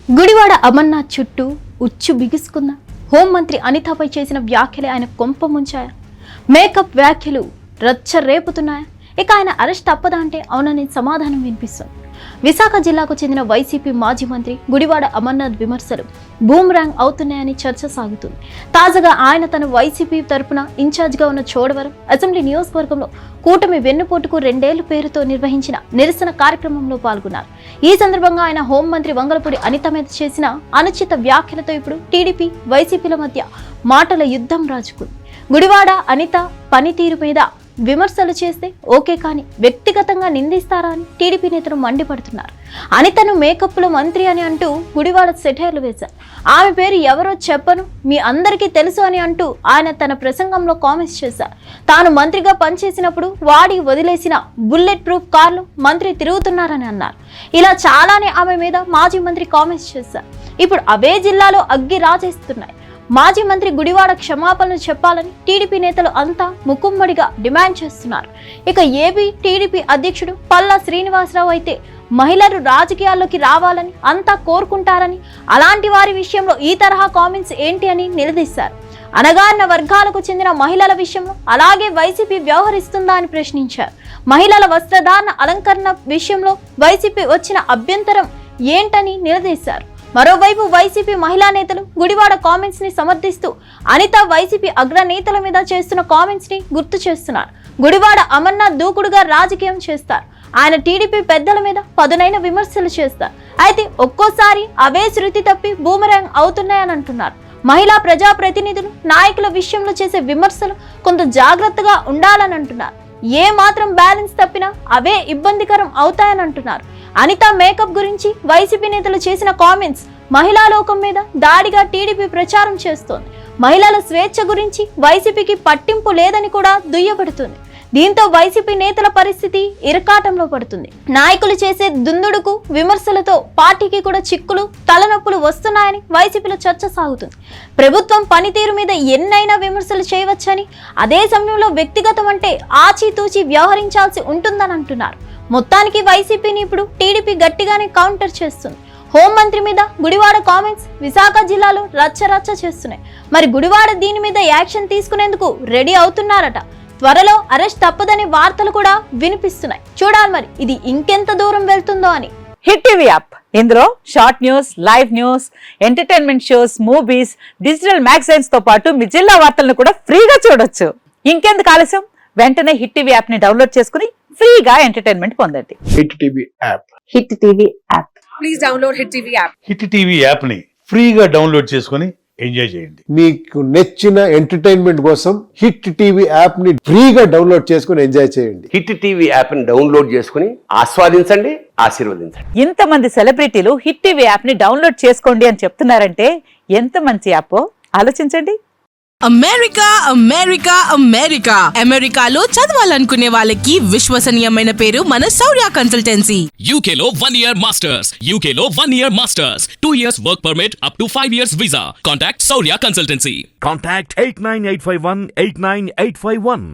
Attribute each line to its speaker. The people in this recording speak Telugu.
Speaker 1: గుడివాడ అమర్నాథ్ చుట్టూ ఉచ్చు బిగుసుకున్న హోంమంత్రి అనితపై చేసిన వ్యాఖ్యలే ఆయన కొంప ముంచాయా? మేకప్ వ్యాఖ్యలు రచ్చ రేపుతున్నాయా? ఇక ఆయన అరెస్ట్ తప్పదా అంటే అవునని సమాధానం వినిపిస్తుంది. విశాఖ జిల్లాకు చెందిన వైసీపీ మాజీ మంత్రి గుడివాడ అమర్నాథ్ విమర్శలు బూమ్రాంగ్ అవుతున్నాయని చర్చ సాగుతుంది. తాజాగా ఆయన తన వైసీపీ తరపున ఇన్ఛార్జిగా ఉన్న చోడవరం అసెంబ్లీ నియోజకవర్గంలో కూటమి వెన్నుపోటుకు 2 ఏళ్ల పేరుతో నిర్వహించిన నిరసన కార్యక్రమంలో పాల్గొన్నారు. ఈ సందర్భంగా ఆయన హోంమంత్రి వంగలపూడి అనిత మీద చేసిన అనుచిత వ్యాఖ్యలతో ఇప్పుడు టీడీపీ వైసీపీల మధ్య మాటల యుద్ధం రాజుకుంది. గుడివాడ అనిత పనితీరు మీద విమర్శలు చేస్తే ఓకే, కానీ వ్యక్తిగతంగా నిందిస్తారా అని టీడీపీ నేతలు మండిపడుతున్నారు. అనితను మేకప్లో మంత్రి అని అంటూ గుడివాడ సెటైర్లు వేశారు. ఆమె పేరు ఎవరో చెప్పను, మీ అందరికీ తెలుసు అని అంటూ ఆయన తన ప్రసంగంలో కామెంట్స్ చేశారు. తాను మంత్రిగా పనిచేసినప్పుడు వాడి వదిలేసిన బుల్లెట్ ప్రూఫ్ కార్లు మంత్రి తిరుగుతున్నారని అన్నారు. ఇలా చాలానే ఆమె మీద మాజీ మంత్రి కామెంట్స్ చేశారు. ఇప్పుడు అవే జిల్లాలో అగ్గి రాజేస్తున్నాయి. మాజీ మంత్రి గుడివాడ క్షమాపణలు చెప్పాలని టీడీపీ నేతలు అంతా ముక్కుమ్మడిగా డిమాండ్ చేస్తున్నారు. ఇక ఏపీ టీడీపీ అధ్యక్షుడు పల్లా శ్రీనివాసరావు అయితే మహిళలు రాజకీయాల్లోకి రావాలని అంతా కోరుకుంటారని, అలాంటి వారి విషయంలో ఈ తరహా కామెంట్స్ ఏంటి అని నిలదీశారు. అణగారిన వర్గాలకు చెందిన మహిళల విషయంలో అలాగే వైసీపీ వ్యవహరిస్తుందా అని ప్రశ్నించారు. మహిళల వస్త్రధారణ అలంకరణ విషయంలో వైసీపీ వచ్చిన అభ్యంతరం ఏంటని నిలదీశారు. మరోవైపు వైసీపీ మహిళా నేతలు గుడివాడ కామెంట్స్ ని సమర్థిస్తూ అనిత వైసీపీ అగ్రనేతల మీద చేస్తున్న కామెంట్స్ ని గుర్తు చేస్తున్నారు. గుడివాడ అమర్నాథ్ దూకుడుగా రాజకీయం చేస్తారు. ఆయన టీడీపీ పెద్దల మీద పదునైన విమర్శలు చేస్తారు. అయితే ఒక్కోసారి అవే శృతి తప్పి బూమరాంగ్ అవుతున్నాయని అంటున్నారు. మహిళా ప్రజాప్రతినిధులు నాయకుల విషయంలో చేసే విమర్శలు కొంత జాగ్రత్తగా ఉండాలని అంటున్నారు. ఏ మాత్రం బ్యాలెన్స్ తప్పినా అవే ఇబ్బందికరం అవుతాయని అంటున్నారు. అనిత మేకప్ గురించి వైసీపీ నేతలు చేసిన కామెంట్స్ మహిళా లోకం మీద దాడిగా టీడీపీ ప్రచారం చేస్తోంది. మహిళల స్వేచ్ఛ గురించి వైసీపీకి పట్టింపు లేదని కూడా దుయ్యబడుతుంది. దీంతో వైసీపీ నేతల పరిస్థితి ఇరకాటంలో పడుతుంది. నాయకులు చేసే దుందుడుకు విమర్శలతో పార్టీకి కూడా చిక్కులు తలనొప్పులు వస్తున్నాయని వైసీపీలో చర్చ సాగుతుంది. ప్రభుత్వం పనితీరు మీద ఎన్నైనా విమర్శలు చేయవచ్చని, అదే సమయంలో వ్యక్తిగతం అంటే ఆచితూచి వ్యవహరించాల్సి ఉంటుందని అంటున్నారు. మొత్తానికి వైసీపీని ఇప్పుడు టీడీపీ గట్టిగానే కౌంటర్ చేస్తుంది. హోంమంత్రి మీద గుడివాడ కామెంట్స్ విశాఖ జిల్లాలో రచ్చరచ్చ చేస్తున్నాయి. మరి గుడివాడ దీని మీద యాక్షన్ తీసుకునేందుకు రెడీ అవుతున్నారట. త్వరలో అరెస్ట్ తప్పదని వార్తలు కూడా వినిపిస్తున్నాయి. చూడాలి మరి ఇది ఇంకెంత దూరం వెళ్తుందో అని.
Speaker 2: హిట్ టీవీ యాప్, ఇందులో short news, live news, entertainment shows, movies, digital magazines తో పాటు మీ జిల్లా వార్తలను కూడా ఫ్రీగా చూడొచ్చు. ఇంకెందుకు ఆలస్యం, వెంటనే హిట్ టీవీ యాప్ ని డౌన్లోడ్ చేసుకుని ఫ్రీగా ఎంటర్టైన్మెంట్ పొందండి.
Speaker 3: Hit TV app.
Speaker 2: Hit TV app.
Speaker 4: Please download hit TV app.
Speaker 5: Hit TV app ని ఫ్రీగా డౌన్లోడ్ చేసుకుని ఎంజాయ్ చేయండి.
Speaker 3: మీకు నచ్చిన ఎంటర్టైన్మెంట్ కోసం హిట్ టీవీ యాప్ ని ఫ్రీగా డౌన్లోడ్ చేసుకుని ఎంజాయ్ చేయండి.
Speaker 6: హిట్ టీవీ యాప్ ని డౌన్లోడ్ చేసుకుని ఆస్వాదించండి, ఆశీర్వదించండి.
Speaker 2: ఇంతమంది సెలబ్రిటీలు హిట్ టీవీ యాప్ ని డౌన్లోడ్ చేసుకోండి అని చెప్తున్నారంటే ఎంత మంచి యాప్ ఆలోచించండి.
Speaker 7: అమెరికా అమెరికా అమెరికా అమెరికాలో చదవాలనుకునే వాళ్ళకి విశ్వసనీయమైన పేరు మన శౌర్య కన్సల్టెన్సీ.
Speaker 8: UK లో 1 year masters, UK లో 1 year masters, 2 years work permit up to 5 years visa. Contact Saurya Consultancy.
Speaker 9: Contact 89851 89851.